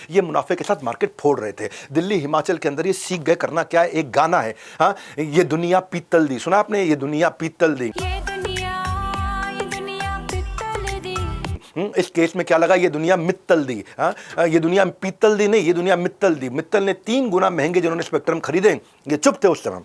ये मुनाफे के साथ मार्केट फोड़ रहे थे। दिल्ली हिमाचल के अंदर ये सीख गए करना क्या है, एक गाना है, हाँ, ये दुनिया पीतल दी, सुना आपने, ये दुनिया पीतल दी। इस केस में क्या लगा, ये दुनिया मित्तल दी, हाँ, ये दुनिया पीतल दी नहीं, ये दुनिया मित्तल दी। मित्तल ने 3 गुना महंगे जिन्होंने स्पेक्ट्रम खरीदे, ये चुप थे उस समय।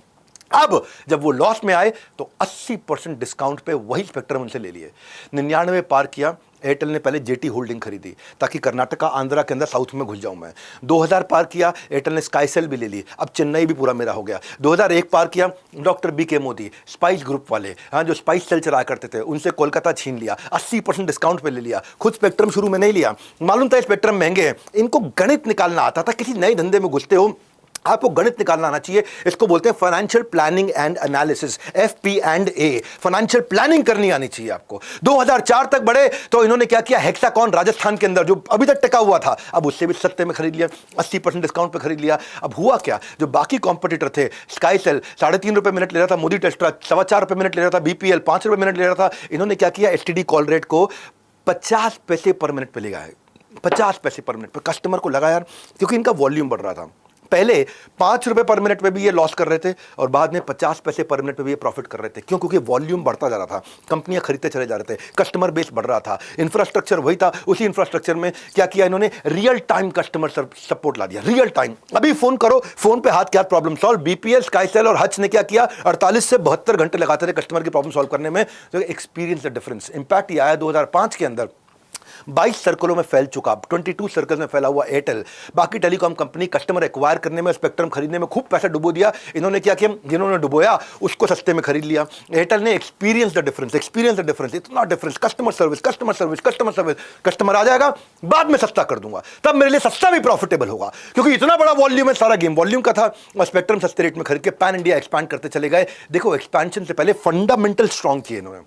अब जब वो लॉस में आए तो 80% डिस्काउंट पे वही स्पेक्ट्रम उनसे ले लिए। 99 पार किया, एयरटेल ने पहले जेटी होल्डिंग खरीदी ताकि कर्नाटका आंध्रा के अंदर साउथ में घुस जाऊं मैं। 2000 पार किया, एयरटेल ने स्काईसेल भी ले ली, अब चेन्नई भी पूरा मेरा हो गया। 2001 पार किया, डॉक्टर बीके मोदी, स्पाइस ग्रुप वाले, हाँ, जो स्पाइस सेल चलाया करते थे, उनसे कोलकाता छीन लिया, 80% डिस्काउंट पे ले लिया। खुद स्पेक्ट्रम शुरू में नहीं लिया, मालूम था स्पेक्ट्रम महंगे हैं। इनको गणित निकालना आता था, किसी नए धंधे में घुसते हो आपको गणित निकालना आना चाहिए। इसको बोलते हैं financial planning and analysis, FP&A, financial planning करनी आनी चाहिए आपको। 2004 तक बढ़े तो इन्होंने क्या किया, हेक्साकॉन राजस्थान के अंदर जो अभी तक टिका हुआ था, अब उससे भी सस्ते में खरीद लिया, 80% डिस्काउंट पे खरीद लिया। अब हुआ क्या, जो बाकी कॉम्पिटिटर थे, स्काईसेल 3.5 रुपए मिनट ले रहा था, मोदी टेस्ट्रा 4.25 रुपए मिनट ले रहा था, BPL 5 रुपए मिनट ले रहा था, इन्होंने क्या किया, STD कॉल रेट को 50 पैसे पर मिनट पे ले गया है, 50 पैसे पर मिनट पर। कस्टमर को लगा यार, क्योंकि इनका वॉल्यूम बढ़ रहा था, पहले 5 रुपए पर मिनट पे भी ये लॉस कर रहे थे और बाद में 50 पैसे पर मिनट पे भी ये प्रॉफिट कर रहे थे। क्यों? क्योंकि वॉल्यूम बढ़ता जा रहा था, कंपनियां खरीदते चले जा रहे थे, कस्टमर बेस बढ़ रहा था, इंफ्रास्ट्रक्चर वही था। उसी इंफ्रास्ट्रक्चर में क्या किया इन्होंने, रियल टाइम कस्टमर सपोर्ट ला दिया, रियल टाइम। अभी फोन करो, फोन पे हाथ के हाथ प्रॉब्लम सॉल्व। BPL, स्काईसेल और हच ने क्या किया, 48 से 72 घंटे लगाते थे कस्टमर की प्रॉब्लम सॉल्व करने में। तो एक्सपीरियंस द डिफरेंस। इंपैक्ट ये आया 2005 के अंदर, 22 सर्कलों में फैल चुका, 22 सर्कल में फैला हुआ एयरटेल। बाकी टेलीकॉम कंपनी कस्टमर एक्वायर करने में, स्पेक्ट्रम खरीदने में खूब पैसा डुबो दिया। इन्होंने क्या किया, जिन्होंने डुबोया उसको सस्ते में खरीद लिया। एयरटेल ने experience the difference, experience the difference, इतना difference, customer service, customer service, customer service. Customer आ जाएगा, बाद में सस्ता कर दूंगा, तब मेरे लिए सस्ता भी प्रॉफिटेबल होगा, क्योंकि इतना बड़ा वॉल्यूम है, सारा गेम वॉल्यूम का था। और स्पेक्ट्रम सस्ते रेट में खरीद के पैन इंडिया एक्सपैंड करते चले गए। देखो, एक्सपेंशन से पहले फंडामेंटल स्ट्रांग किए इन्होंने,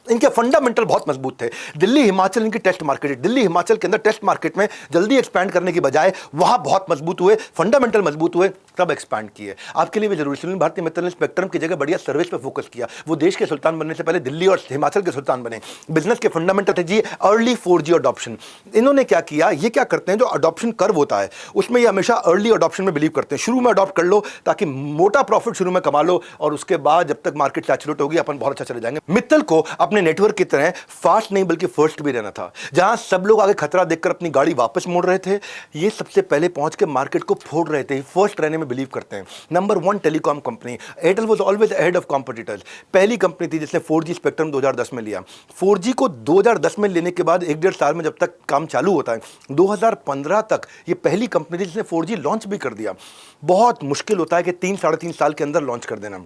इनके फंडामेंटल बहुत मजबूत थे। दिल्ली हिमाचल इनकी टेस्ट मार्केट है, दिल्ली हिमाचल के अंदर टेस्ट मार्केट में जल्दी एक्सपैंड करने की बजाय वहां बहुत मजबूत हुए, फंडामेंटल मजबूत हुए, तब एक्सपैंड किए। आपके लिए भी जरूरी, सुनील भारती मित्तल ने स्पेक्ट्रम की जगह बढ़िया सर्विस पे फोकस किया। वो देश के सुल्तान बनने से पहले दिल्ली और हिमाचल के सुल्तान बने। बिजनेस के फंडामेंटल थे जी, अर्ली 4G अडॉप्शन। इन्होंने क्या किया, ये क्या करते हैं, जो अडॉप्शन कर्व होता है उसमें ये हमेशा अर्ली अडॉप्शन में बिलीव करते हैं। शुरू में अडॉप्ट कर लो ताकि मोटा प्रॉफिट शुरू में कमा लो, और उसके बाद जब तक मार्केट सैचुरेट होगी अपन बहुत अच्छा चले जाएंगे। मित्तल को अपने नेटवर्क की तरह फास्ट नहीं बल्कि फर्स्ट भी रहना था। जहां सब लोग आगे खतरा देखकर अपनी गाड़ी वापस मोड़ रहे थे, ये सबसे पहले पहुंच के मार्केट को फोड़ रहे थे। फर्स्ट रहने में बिलीव करते हैं। Number 1 telecom company, Airtel was always ahead of competitors. पहली कंपनी थी जिसने 4G स्पेक्ट्रम 2010 में लिया। 4G को 2010 में लेने के बाद 1-1.5 साल में जब तक काम चालू होता है, 2015 तक ये पहली कंपनी थी जिसने 4G लॉन्च भी कर दिया। बहुत मुश्किल होता है कि 3-3.5 साल के अंदर लॉन्च कर देना।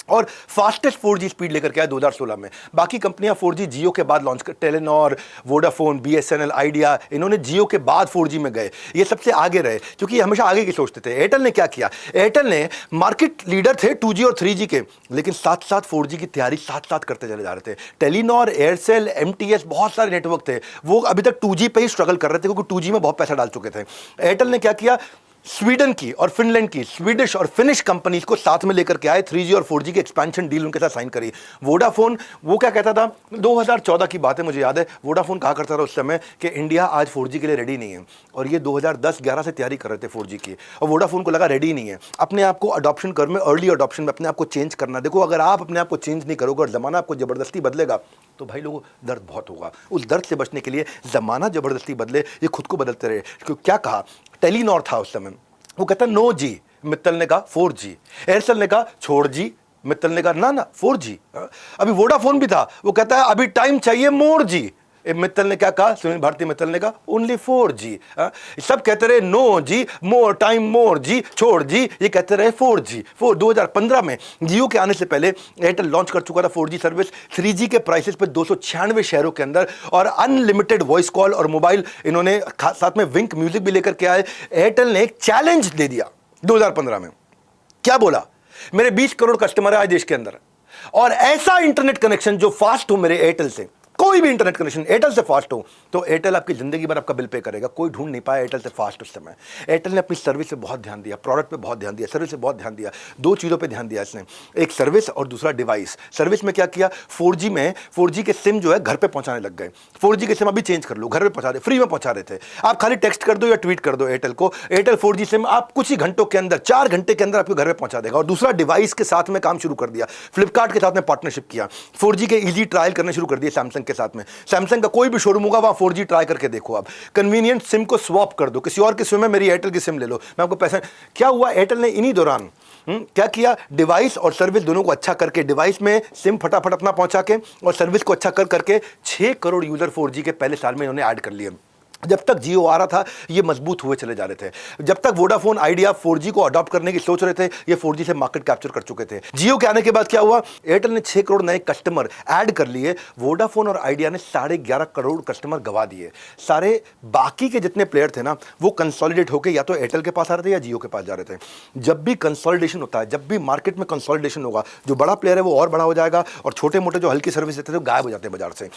और फास्टेस्ट 4G स्पीड लेकर के आया 2016 में। बाकी कंपनियां 4G जियो के बाद लॉन्च कर, टेलीनॉर, वोडाफोन, BSNL, आइडिया, इन्होंने जियो के बाद 4G में गए। ये सबसे आगे रहे क्योंकि ये हमेशा आगे की सोचते थे। एयरटेल ने क्या किया, एयरटेल ने मार्केट लीडर थे 2G और 3G के, लेकिन साथ साथ 4G की तैयारी साथ साथ करते चले जा रहे थे। टेलीनॉर, एयरसेल, MTS, बहुत सारे नेटवर्क थे, वो अभी तक 2G पे ही स्ट्रगल कर रहे थे क्योंकि 2G में बहुत पैसा डाल चुके थे। एयरटेल ने क्या किया, स्वीडन की और फिनलैंड की, स्वीडिश और फिनिश कंपनीज को साथ में लेकर के आए, 3G और 4G की एक्सपेंशन डील उनके साथ साइन करी। वोडाफोन, वो क्या कहता था, 2014 की बात है मुझे याद है, वोडाफोन कहा करता था उस समय कि इंडिया आज 4G के लिए रेडी नहीं है, और ये 2010-11 से तैयारी कर रहे थे 4G की, और वोडाफोन को लगा रेडी नहीं है। अपने आप को अडॉप्शन कर में, अर्ली अडॉप्शन में अपने आप को चेंज करना। देखो, अगर आप अपने आप को चेंज नहीं करोगे और जमाना आपको जबरदस्ती बदलेगा तो भाई लोगों दर्द बहुत होगा। उस दर्द से बचने के लिए जमाना जबरदस्ती बदले, ये खुद को बदलते रहे। क्या कहा, टेलीनॉर था उस समय, वो कहता नो जी, मित्तल ने कहा 4G। एयरसेल ने कहा छोड़ जी, मित्तल ने कहा ना ना 4G। अभी वोडाफोन भी था, वो कहता है अभी टाइम चाहिए मोर जी। मित्तल ने क्या कहा, सुनील भारती मित्तल ने कहा ओनली 4G। सब कहते रहे नो जी, मोर टाइम मोर जी, छोड़ जी, ये कहते रहे 4G। 2015 में जियो के आने से पहले एयरटेल लॉन्च कर चुका था 4G सर्विस 3G के प्राइसेस पे 296 शहरों के अंदर, और अनलिमिटेड वॉइस कॉल और मोबाइल। इन्होंने साथ में विंक म्यूजिक भी लेकर के आए। एयरटेल ने एक चैलेंज दे दिया 2015 में, क्या बोला, मेरे 20 करोड़ कस्टमर है आज देश के अंदर, और ऐसा इंटरनेट कनेक्शन जो फास्ट हो मेरे एयरटेल से, कोई कोई भी इंटरनेट कनेक्शन एयरटेल से फास्ट हो तो एयरटेल आपकी जिंदगी भर आपका बिल पे करेगा। कोई ढूंढ नहीं पाया एयरटेल से फास्ट उस समय। एयरटेल ने अपनी सर्विस पे बहुत ध्यान दिया, प्रोडक्ट पे बहुत ध्यान दिया, सर्विस पे बहुत ध्यान दिया। दो चीज़ों पे ध्यान दिया इसने, एक सर्विस और दूसरा डिवाइस। सर्विस में क्या किया, 4G में 4G के सिम जो है घर पे पहुंचाने लग गए। 4G के सिम अभी चेंज कर लो, घर पे पहुंचा रहे, फ्री में पहुंचा रहे थे। आप खाली टेक्स्ट कर दो या ट्वीट कर दो एयरटेल को, एयरटेल 4G सिम आप कुछ ही घंटों के अंदर, 4 घंटे के अंदर आपके घर पे पहुंचा देगा। और दूसरा डिवाइस के साथ में काम शुरू कर दिया, फ्लिपकार्ट के साथ में पार्टनरशिप किया, 4G के इजी ट्रायल करने शुरू कर दिए सैमसंग के साथ में। सैमसंग का कोई भी शोरूम होगा वहां 4G ट्राई करके देखो। आप कन्वीनियंट सिम को स्वैप कर दो, किसी और की सिम है, मेरी एयरटेल की सिम ले लो, मैं आपको पैसा। क्या हुआ, एयरटेल ने इन्हीं दौरान क्या किया, डिवाइस और सर्विस दोनों को अच्छा करके, डिवाइस में सिम फटाफट अपना पहुंचा के और सर्विस को अच्छा कर करके 6 करोड़ यूजर 4G के पहले साल में इन्होंने ऐड कर लिए। जब तक जियो आ रहा था ये मजबूत हुए चले जा रहे थे। जब तक वोडाफोन आइडिया 4G को अडॉप्ट करने की सोच रहे थे, ये 4G से मार्केट कैप्चर कर चुके थे। जियो के आने के बाद क्या हुआ, एयरटेल ने 6 करोड़ नए कस्टमर ऐड कर लिए, वोडाफोन और आइडिया ने 11.5 करोड़ कस्टमर गवा दिए। सारे बाकी के जितने प्लेयर थे ना, वो कंसोलिडेट होकर या तो एयरटेल के पास आ रहे थे या जियो के पास जा रहे थे। जब भी कंसोलिडेशन होता है, जब भी मार्केट में कंसोलिडेशन होगा, जो बड़ा प्लेयर है वो और बड़ा हो जाएगा और छोटे मोटे जो हल्की सर्विस देते थे वो गायब हो जाते हैं बाजार से।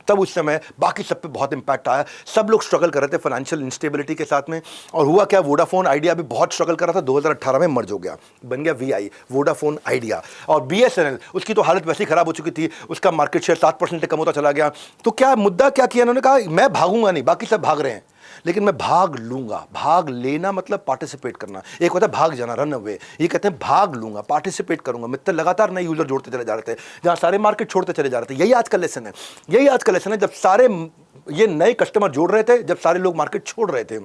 तब उस समय बाकी सब पे बहुत इंपैक्ट आया, सब लोग स्ट्रगल कर रहे थे फाइनेंशियल इंस्टेबिलिटी के साथ में। और हुआ क्या, वोडाफोन आइडिया भी बहुत स्ट्रगल कर रहा था, 2018 में मर्ज हो गया, बन गया VI, वोडाफोन आइडिया। और BSNL, उसकी तो हालत वैसे ही खराब हो चुकी थी, उसका मार्केट शेयर 7% से कम होता चला गया। तो क्या मुद्दा क्या किया इन्होंने, कहा मैं भागूंगा नहीं, बाकी सब भाग रहे हैं लेकिन मैं भाग लूंगा। भाग लेना मतलब पार्टिसिपेट करना, एक होता है भाग जाना, रन अवे, ये कहते हैं भाग लूंगा, पार्टिसिपेट करूंगा। मित्तल लगातार नए यूजर जोड़ते चले जा रहे थे, जहां सारे मार्केट छोड़ते चले जा रहे थे। यही आज का लेसन है, यही आज का लेसन है। जब सारे ये नए कस्टमर जोड़ रहे थे, जब सारे लोग मार्केट छोड़ रहे थे,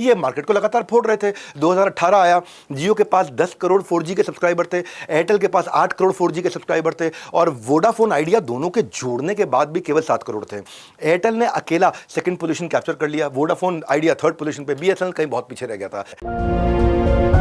ये मार्केट को लगातार फोड़ रहे थे। 2018 आया, जियो के पास 10 करोड़ 4G के सब्सक्राइबर थे, एयरटेल के पास 8 करोड़ 4G के सब्सक्राइबर थे और वोडाफोन आइडिया दोनों के जोड़ने के बाद भी केवल 7 करोड़ थे। एयरटेल ने अकेला सेकंड पोजीशन कैप्चर कर लिया, वोडाफोन आइडिया थर्ड पोजीशन पे, BSNL कहीं बहुत पीछे रह गया था।